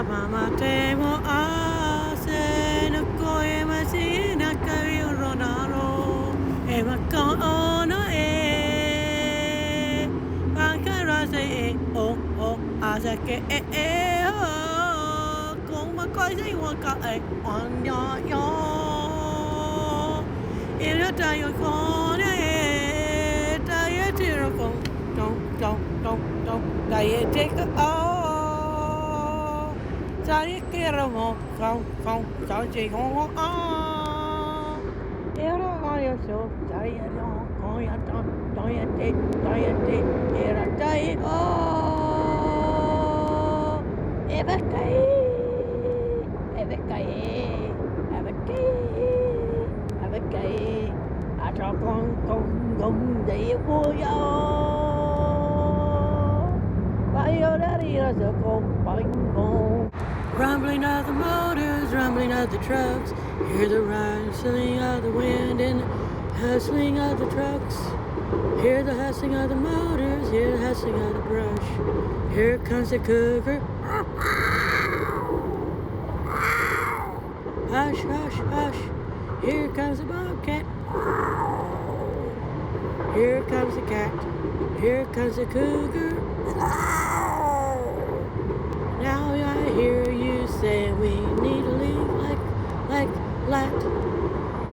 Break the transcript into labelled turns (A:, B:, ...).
A: mama te mo ase no koe masina kai ronaro e makona e pakara se e o asa ke o kong makoi se waka e on yo e ra ta yo kona e ta ye tiro kong don't ta ye take Saya kira mo kau kau jangan era kaya so saya dong kaya dong saya era saya evakai atau kong dia punya bayo dari rasa kong panggong. Rumbling of the motors, rumbling of the trucks. Hear the rustling of the wind and the hustling of the trucks. Hear the hustling of the motors, hear the hustling of the brush. Here comes the cougar. Hush, hush, hush. Here comes the bobcat. Here comes the cat. Here comes the cougar. Now I hear you say we need to leave like